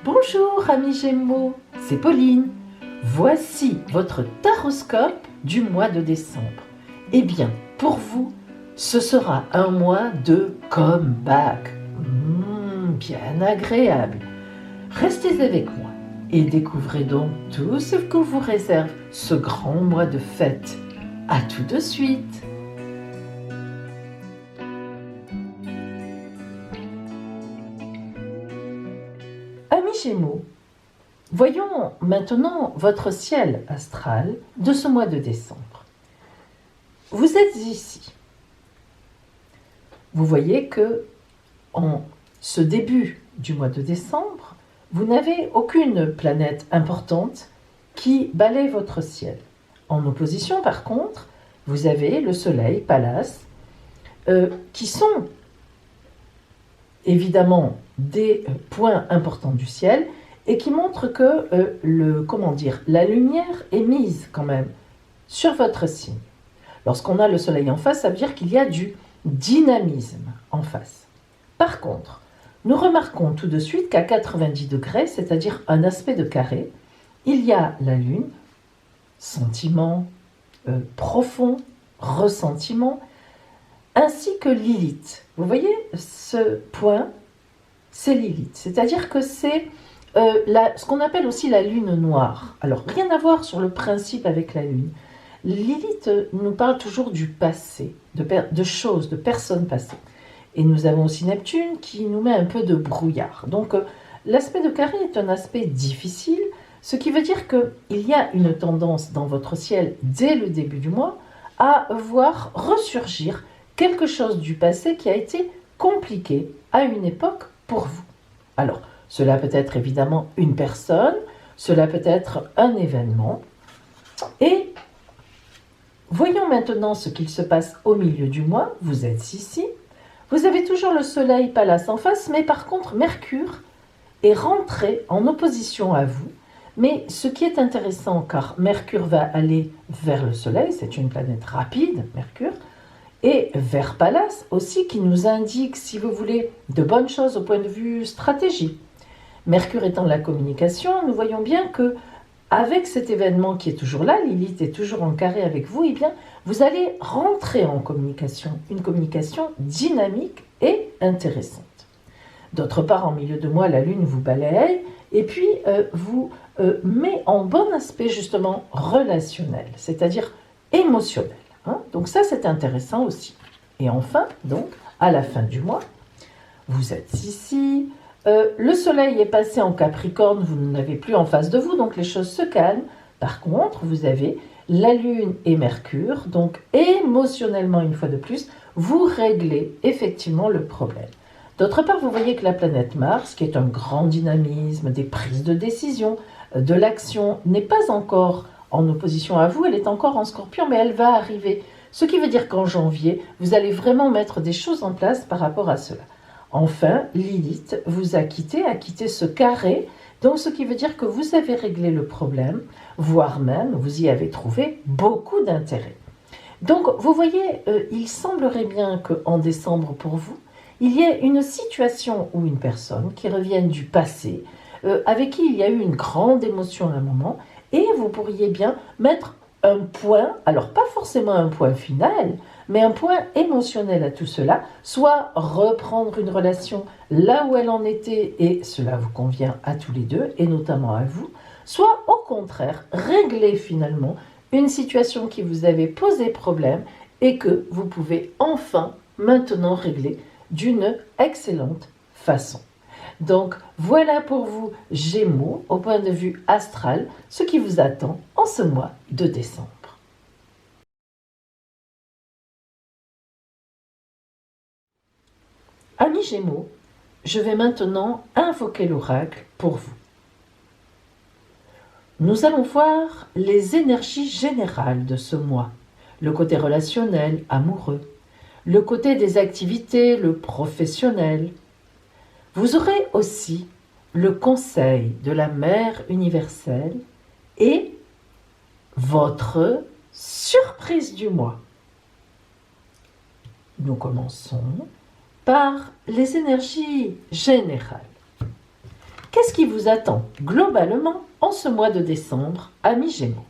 Bonjour amis Gémeaux, c'est Pauline. Voici votre taroscope du mois de décembre. Eh bien, pour vous, ce sera un mois de comeback. Bien agréable. Restez avec moi et découvrez donc tout ce que vous réserve ce grand mois de fête. À tout de suite. Amis Gémeaux, voyons maintenant votre ciel astral de ce mois de décembre. Vous êtes ici. Vous voyez que en ce début du mois de décembre, vous n'avez aucune planète importante qui balaie votre ciel. En opposition, par contre, vous avez le Soleil, Pallas, qui sont évidemment des points importants du ciel et qui montrent que la lumière est mise quand même sur votre signe. Lorsqu'on a le Soleil en face, ça veut dire qu'il y a du dynamisme en face. Par contre, nous remarquons tout de suite qu'à 90 degrés, c'est-à-dire un aspect de carré, il y a la Lune, sentiment profond, ressentiment, ainsi que Lilith. Vous voyez, ce point, c'est Lilith. C'est-à-dire que c'est ce qu'on appelle aussi la Lune noire. Alors, rien à voir sur le principe avec la Lune. Lilith nous parle toujours du passé, de choses, de personnes passées. Et nous avons aussi Neptune qui nous met un peu de brouillard. Donc, l'aspect de carré est un aspect difficile, ce qui veut dire qu'il y a une tendance dans votre ciel, dès le début du mois, à voir ressurgir quelque chose du passé qui a été compliqué à une époque pour vous. Alors, cela peut être évidemment une personne, cela peut être un événement. Et voyons maintenant ce qu'il se passe au milieu du mois. Vous êtes ici. Vous avez toujours le Soleil Pallas en face, mais par contre, Mercure est rentré en opposition à vous. Mais ce qui est intéressant, car Mercure va aller vers le Soleil, c'est une planète rapide, Mercure, et vers Pallas aussi, qui nous indique, si vous voulez, de bonnes choses au point de vue stratégie. Mercure étant la communication, nous voyons bien que avec cet événement qui est toujours là, Lilith est toujours en carré avec vous, eh bien, vous allez rentrer en communication, une communication dynamique et intéressante. D'autre part, en milieu de mois, la Lune vous balaye et puis vous met en bon aspect justement relationnel, c'est-à-dire émotionnel. Donc ça, c'est intéressant aussi. Et enfin, donc, à la fin du mois, vous êtes ici, le Soleil est passé en Capricorne, vous n'avez plus en face de vous, donc les choses se calment. Par contre, vous avez la Lune et Mercure, donc émotionnellement, une fois de plus, vous réglez effectivement le problème. D'autre part, vous voyez que la planète Mars, qui est un grand dynamisme, des prises de décision, de l'action, n'est pas encore en opposition à vous, elle est encore en Scorpion, mais elle va arriver. Ce qui veut dire qu'en janvier, vous allez vraiment mettre des choses en place par rapport à cela. Enfin, Lilith vous a quitté ce carré, donc ce qui veut dire que vous avez réglé le problème, voire même vous y avez trouvé beaucoup d'intérêt. Donc vous voyez, il semblerait bien qu'en décembre pour vous, il y ait une situation ou une personne qui revienne du passé, avec qui il y a eu une grande émotion à un moment, et vous pourriez bien mettre un point, alors pas forcément un point final, mais un point émotionnel à tout cela, soit reprendre une relation là où elle en était et cela vous convient à tous les deux et notamment à vous, soit au contraire régler finalement une situation qui vous avait posé problème et que vous pouvez enfin maintenant régler d'une excellente façon. Donc voilà pour vous Gémeaux au point de vue astral ce qui vous attend en ce mois de décembre. Amis Gémeaux, je vais maintenant invoquer l'oracle pour vous. Nous allons voir les énergies générales de ce mois, le côté relationnel, amoureux, le côté des activités, le professionnel. Vous aurez aussi le conseil de la Mère universelle et votre surprise du mois. Nous commençons par les énergies générales. Qu'est-ce qui vous attend globalement en ce mois de décembre, amis Gémeaux?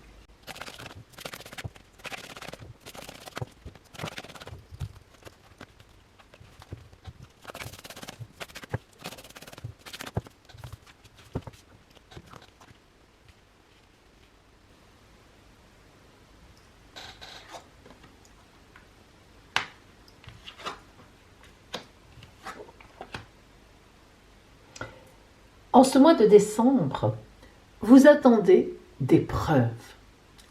En ce mois de décembre, vous attendez des preuves.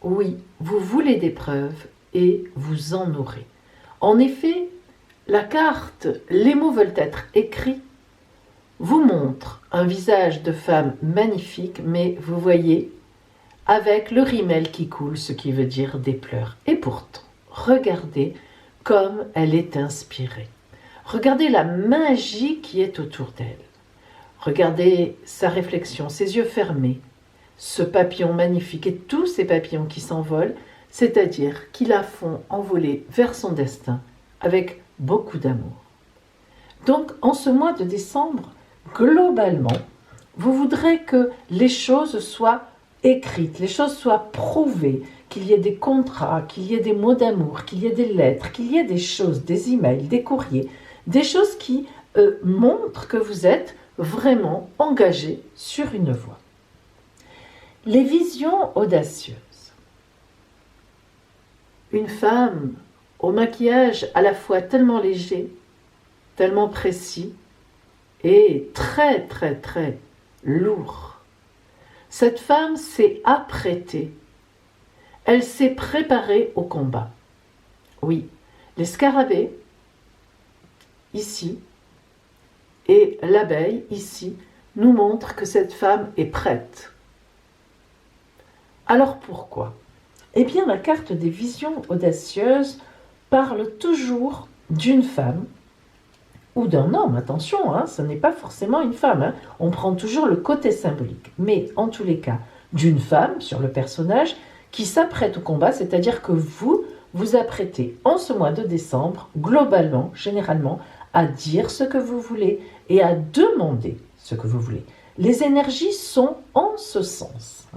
Oui, vous voulez des preuves et vous en aurez. En effet, la carte "Les mots veulent être écrits" vous montre un visage de femme magnifique, mais vous voyez, avec le rimel qui coule, ce qui veut dire des pleurs. Et pourtant, regardez comme elle est inspirée. Regardez la magie qui est autour d'elle. Regardez sa réflexion, ses yeux fermés, ce papillon magnifique et tous ces papillons qui s'envolent, c'est-à-dire qui la font envoler vers son destin avec beaucoup d'amour. Donc, en ce mois de décembre, globalement, vous voudrez que les choses soient écrites, les choses soient prouvées, qu'il y ait des contrats, qu'il y ait des mots d'amour, qu'il y ait des lettres, qu'il y ait des choses, des emails, des courriers, des choses qui montrent que vous êtes vraiment engagé sur une voie. Les visions audacieuses. Une femme au maquillage à la fois tellement léger, tellement précis et très très très lourd. Cette femme s'est apprêtée. Elle s'est préparée au combat. Oui, les scarabées, ici, et l'abeille, ici, nous montrent que cette femme est prête. Alors pourquoi? Eh bien, la carte des visions audacieuses parle toujours d'une femme ou d'un homme. Attention, ce n'est pas forcément une femme. On prend toujours le côté symbolique. Mais en tous les cas, d'une femme sur le personnage qui s'apprête au combat, c'est-à-dire que vous vous apprêtez en ce mois de décembre, globalement, généralement, à dire ce que vous voulez et à demander ce que vous voulez. Les énergies sont en ce sens.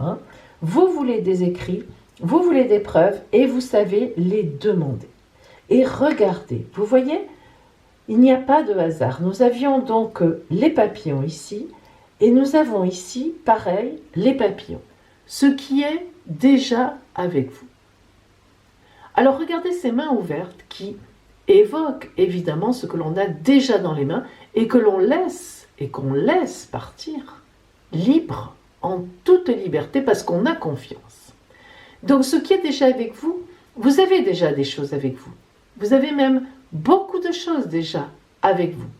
Vous voulez des écrits, vous voulez des preuves et vous savez les demander. Et regardez, vous voyez, il n'y a pas de hasard. Nous avions donc les papillons ici et nous avons ici, pareil, les papillons. Ce qui est déjà avec vous. Alors regardez ces mains ouvertes qui évoquent évidemment ce que l'on a déjà dans les mains et que l'on laisse et qu'on laisse partir libre, en toute liberté parce qu'on a confiance. Donc ce qui est déjà avec vous, vous avez déjà des choses avec vous. Vous avez même beaucoup de choses déjà avec vous.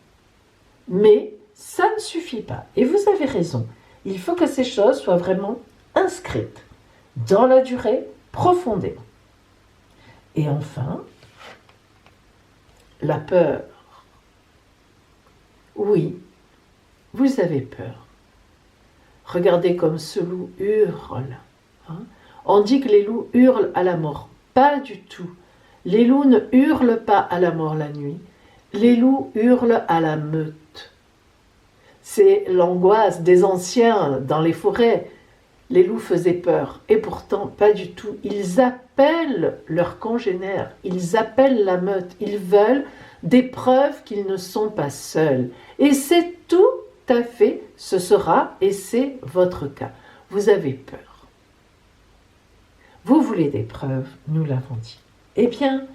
Mais ça ne suffit pas. Et vous avez raison. Il faut que ces choses soient vraiment inscrites dans la durée, profondément. Et enfin, la peur. Oui, vous avez peur. Regardez comme ce loup hurle. On dit que les loups hurlent à la mort. Pas du tout. Les loups ne hurlent pas à la mort la nuit. Les loups hurlent à la meute. C'est l'angoisse des anciens dans les forêts. Les loups faisaient peur. Et pourtant, pas du tout. Ils appellent leurs congénères. Ils appellent la meute. Ils veulent des preuves qu'ils ne sont pas seuls. Et c'est tout à fait, ce sera, et c'est votre cas. Vous avez peur. Vous voulez des preuves, nous l'avons dit. Eh bien,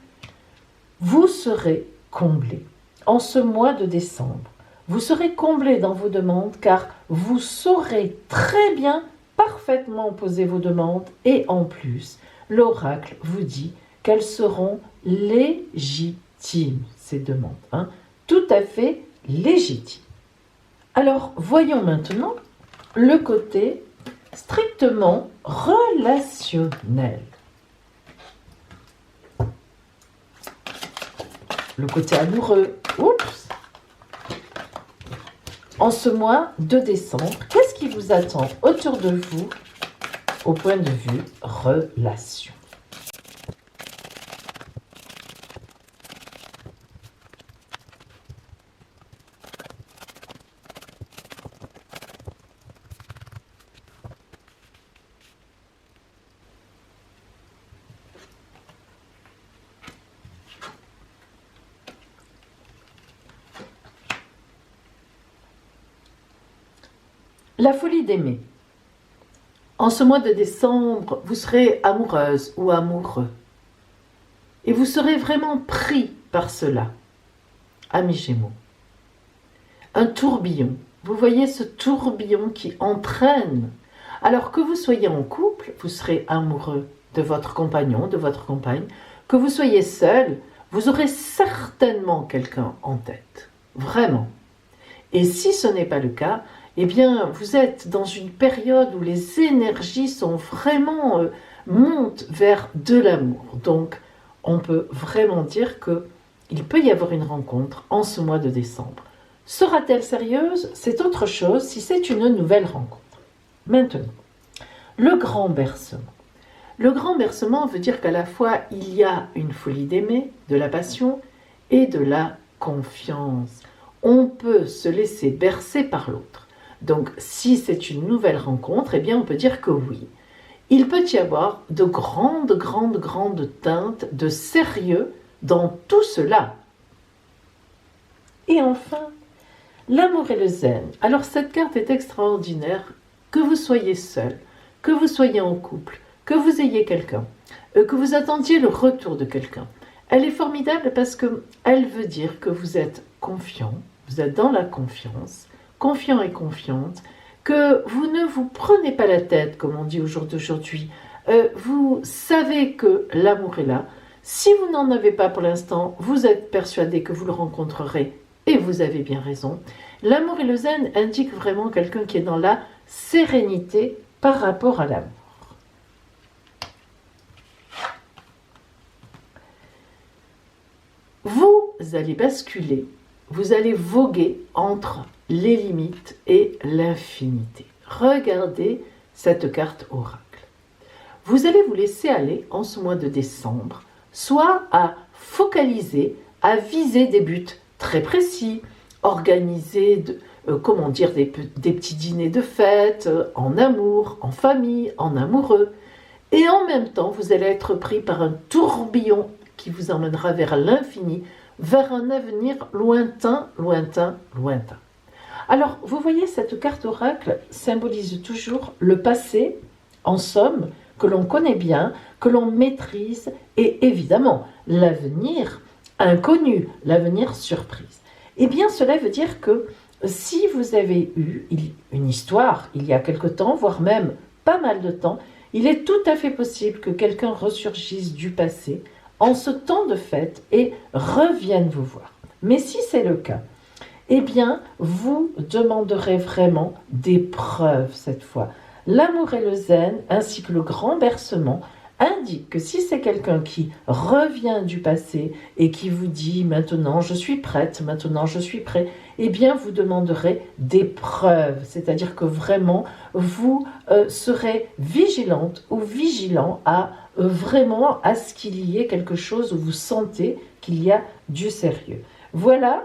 vous serez comblés en ce mois de décembre. Vous serez comblés dans vos demandes car vous saurez très bien, parfaitement poser vos demandes et en plus, l'oracle vous dit qu'elles seront légitimes, ces demandes. Tout à fait légitimes. Alors, voyons maintenant le côté strictement relationnel. Le côté amoureux. Oups! En ce mois de décembre, qu'est-ce qui vous attend autour de vous au point de vue relation? La folie d'aimer. En ce mois de décembre, vous serez amoureuse ou amoureux. Et vous serez vraiment pris par cela. Amis Gémeaux. Un tourbillon. Vous voyez ce tourbillon qui entraîne. Alors que vous soyez en couple, vous serez amoureux de votre compagnon, de votre compagne. Que vous soyez seul, vous aurez certainement quelqu'un en tête. Vraiment. Et si ce n'est pas le cas, eh bien, vous êtes dans une période où les énergies sont vraiment montent vers de l'amour. Donc, on peut vraiment dire qu'il peut y avoir une rencontre en ce mois de décembre. Sera-t-elle sérieuse? C'est autre chose si c'est une nouvelle rencontre. Maintenant, le grand bercement. Le grand bercement veut dire qu'à la fois, il y a une folie d'aimer, de la passion et de la confiance. On peut se laisser bercer par l'autre. Donc, si c'est une nouvelle rencontre, eh bien, on peut dire que oui. Il peut y avoir de grandes teintes de sérieux dans tout cela. Et enfin, l'amour et le zen. Alors, cette carte est extraordinaire, que vous soyez seul, que vous soyez en couple, que vous ayez quelqu'un, que vous attendiez le retour de quelqu'un. Elle est formidable parce qu'elle veut dire que vous êtes confiant, vous êtes dans la confiance, confiant et confiante, que vous ne vous prenez pas la tête, comme on dit au jour d'aujourd'hui. Vous savez que l'amour est là. Si vous n'en avez pas pour l'instant, vous êtes persuadé que vous le rencontrerez et vous avez bien raison. L'amour et le zen indiquent vraiment quelqu'un qui est dans la sérénité par rapport à l'amour. Vous allez basculer, vous allez voguer entre les limites et l'infinité. Regardez cette carte oracle. Vous allez vous laisser aller en ce mois de décembre, soit à focaliser, à viser des buts très précis, organiser des petits dîners de fête, en amour, en famille, en amoureux. Et en même temps, vous allez être pris par un tourbillon qui vous emmènera vers l'infini, vers un avenir lointain. Alors, vous voyez, cette carte oracle symbolise toujours le passé, en somme, que l'on connaît bien, que l'on maîtrise, et évidemment, l'avenir inconnu, l'avenir surprise. Eh bien, cela veut dire que si vous avez eu une histoire il y a quelque temps, voire même pas mal de temps, il est tout à fait possible que quelqu'un ressurgisse du passé en ce temps de fête et revienne vous voir. Mais si c'est le cas, eh bien, vous demanderez vraiment des preuves cette fois. L'amour et le zen, ainsi que le grand bercement, indiquent que si c'est quelqu'un qui revient du passé et qui vous dit « maintenant je suis prête, maintenant je suis prêt », eh bien, vous demanderez des preuves. C'est-à-dire que vraiment, vous serez vigilante ou vigilant à ce qu'il y ait quelque chose où vous sentez qu'il y a du sérieux. Voilà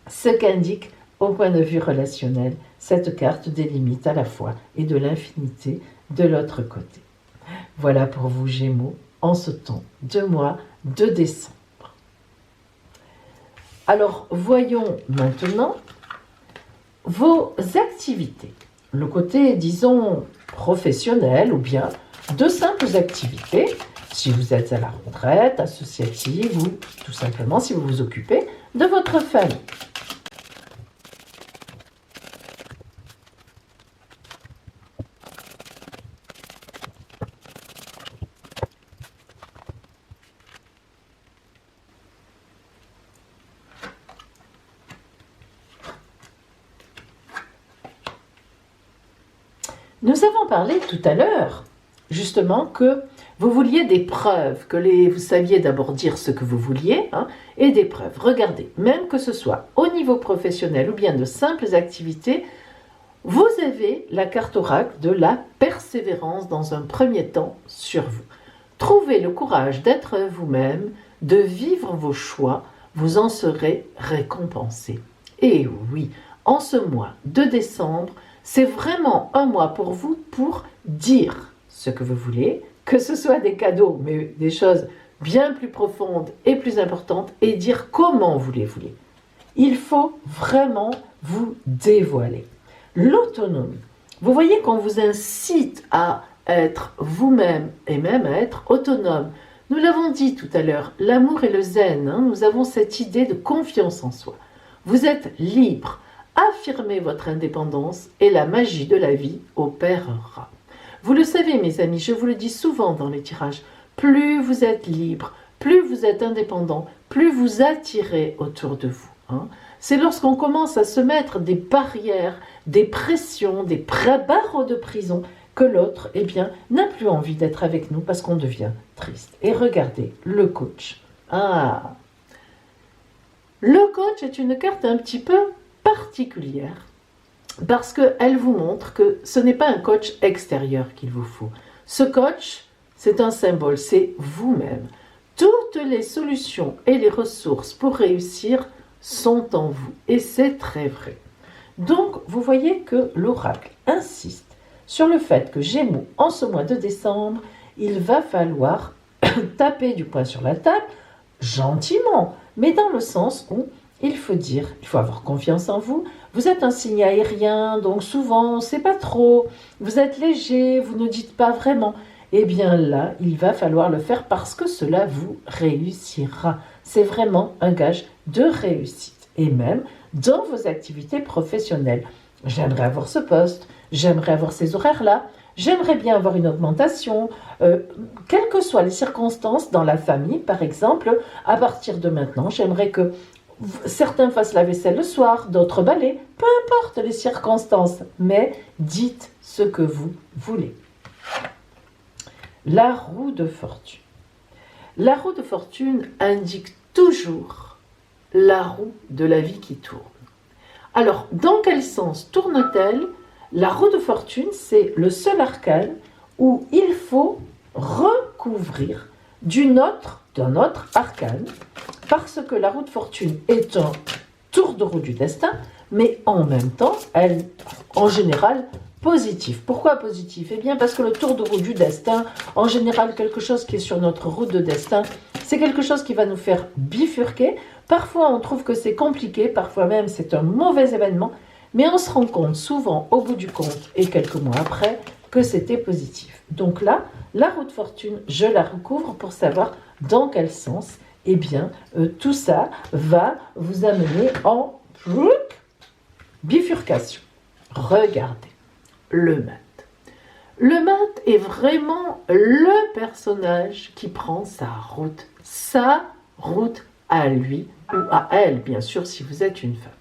ce qu'indique au point de vue relationnel cette carte des limites à la fois et de l'infinité de l'autre côté. Voilà pour vous Gémeaux en ce temps de mois de décembre. Alors voyons maintenant vos activités. Le côté, disons, professionnel ou bien de simples activités, si vous êtes à la retraite, associative ou tout simplement si vous vous occupez de votre famille. Nous avons parlé tout à l'heure, justement, que vous vouliez des preuves, vous saviez d'abord dire ce que vous vouliez, et des preuves. Regardez, même que ce soit au niveau professionnel ou bien de simples activités, vous avez la carte oracle de la persévérance dans un premier temps sur vous. Trouvez le courage d'être vous-même, de vivre vos choix, vous en serez récompensé. Et oui, en ce mois de décembre, c'est vraiment un mois pour vous pour dire ce que vous voulez, que ce soit des cadeaux, mais des choses bien plus profondes et plus importantes, et dire comment vous les voulez. Il faut vraiment vous dévoiler. L'autonomie. Vous voyez qu'on vous incite à être vous-même et même à être autonome. Nous l'avons dit tout à l'heure, l'amour et le zen, nous avons cette idée de confiance en soi. Vous êtes libre, affirmez votre indépendance et la magie de la vie opérera. Vous le savez mes amis, je vous le dis souvent dans les tirages, plus vous êtes libre, plus vous êtes indépendant, plus vous attirez autour de vous. C'est lorsqu'on commence à se mettre des barrières, des pressions, des barreaux de prison, que l'autre, n'a plus envie d'être avec nous parce qu'on devient triste. Et regardez, le coach. Le coach est une carte un petit peu particulière parce qu'elle vous montre que ce n'est pas un coach extérieur qu'il vous faut. Ce coach, c'est un symbole, c'est vous-même. Toutes les solutions et les ressources pour réussir sont en vous. Et c'est très vrai. Donc, vous voyez que l'oracle insiste sur le fait que Gémeaux, en ce mois de décembre, il va falloir taper du poing sur la table, gentiment, mais dans le sens où il faut avoir confiance en vous. Vous êtes un signe aérien, donc souvent, on ne sait pas trop. Vous êtes léger, vous ne dites pas vraiment. Eh bien là, il va falloir le faire parce que cela vous réussira. C'est vraiment un gage de réussite. Et même dans vos activités professionnelles. J'aimerais avoir ce poste, j'aimerais avoir ces horaires-là, j'aimerais bien avoir une augmentation, quelles que soient les circonstances dans la famille, par exemple, à partir de maintenant, j'aimerais que certains fassent la vaisselle le soir, d'autres balais, peu importe les circonstances, mais dites ce que vous voulez. La roue de fortune. La roue de fortune indique toujours la roue de la vie qui tourne. Alors, dans quel sens tourne-t-elle? La roue de fortune, c'est le seul arcane où il faut recouvrir d'un autre arcane, parce que la roue de fortune est un tour de roue du destin, mais en même temps, elle, en général, positive. Pourquoi positive? Eh bien, parce que le tour de roue du destin, en général, quelque chose qui est sur notre route de destin, c'est quelque chose qui va nous faire bifurquer. Parfois, on trouve que c'est compliqué, parfois même c'est un mauvais événement, mais on se rend compte souvent, au bout du compte, et quelques mois après, que c'était positif. Donc là, la roue de fortune, je la recouvre pour savoir dans quel sens, tout ça va vous amener en bifurcation. Regardez, le mat. Le mat est vraiment le personnage qui prend sa route à lui ou à elle, bien sûr, si vous êtes une femme.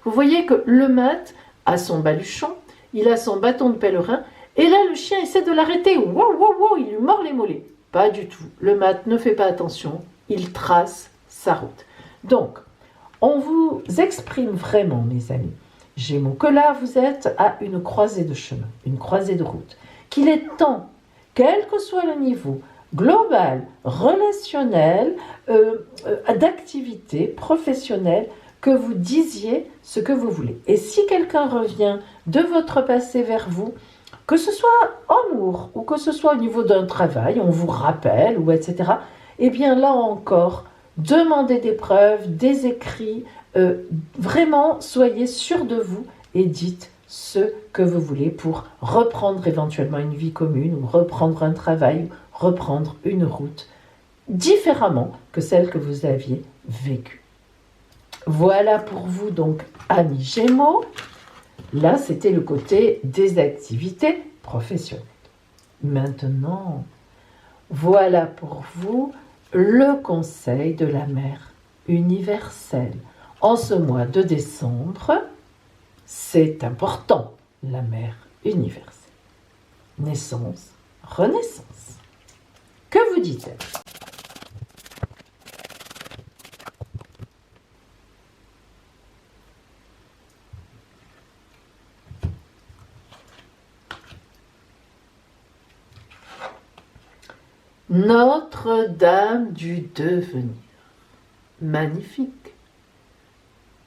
Vous voyez que le mat a son baluchon, il a son bâton de pèlerin, et là, le chien essaie de l'arrêter. Wow, il lui mord les mollets. Pas du tout. Le mat ne fait pas attention, il trace sa route. Donc, on vous exprime vraiment, mes amis, Gémeaux, que là, vous êtes à une croisée de chemin, une croisée de route, qu'il est temps, quel que soit le niveau, global, relationnel, d'activité professionnelle, que vous disiez ce que vous voulez. Et si quelqu'un revient de votre passé vers vous, que ce soit amour ou que ce soit au niveau d'un travail, on vous rappelle, ou etc., eh bien là encore, demandez des preuves, des écrits, vraiment soyez sûr de vous et dites ce que vous voulez pour reprendre éventuellement une vie commune ou reprendre un travail, reprendre une route différemment que celle que vous aviez vécue. Voilà pour vous donc, amis Gémeaux. Là, c'était le côté des activités professionnelles. Maintenant, voilà pour vous le conseil de la mère universelle. En ce mois de décembre, c'est important, la mère universelle. Naissance, renaissance. Que vous dit-elle? Notre-Dame du devenir. Magnifique.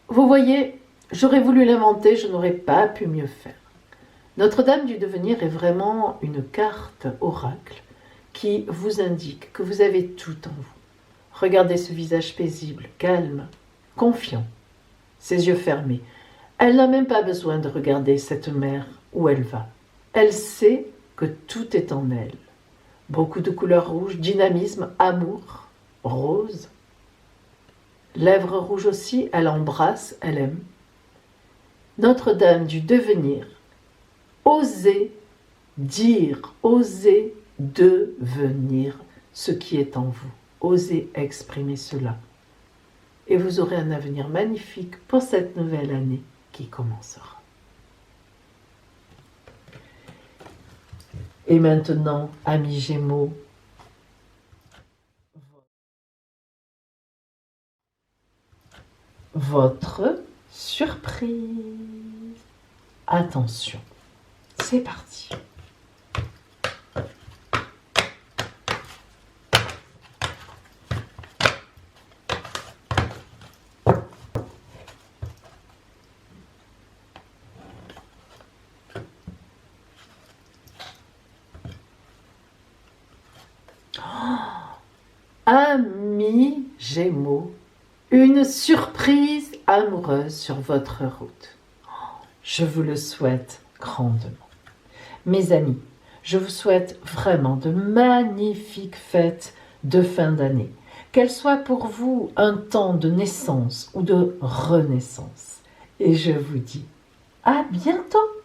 Vous voyez, j'aurais voulu l'inventer, je n'aurais pas pu mieux faire. Notre-Dame du devenir est vraiment une carte oracle qui vous indique que vous avez tout en vous. Regardez ce visage paisible, calme, confiant, ses yeux fermés. Elle n'a même pas besoin de regarder cette mer où elle va. Elle sait que tout est en elle. Beaucoup de couleurs rouges, dynamisme, amour, rose. Lèvres rouges aussi, elle embrasse, elle aime. Notre-Dame du devenir. Osez dire, osez devenir ce qui est en vous. Osez exprimer cela. Et vous aurez un avenir magnifique pour cette nouvelle année qui commencera. Et maintenant, amis Gémeaux, votre surprise. Attention, c'est parti. Amis Gémeaux, une surprise amoureuse sur votre route. Je vous le souhaite grandement. Mes amis, je vous souhaite vraiment de magnifiques fêtes de fin d'année. Qu'elles soient pour vous un temps de naissance ou de renaissance. Et je vous dis à bientôt.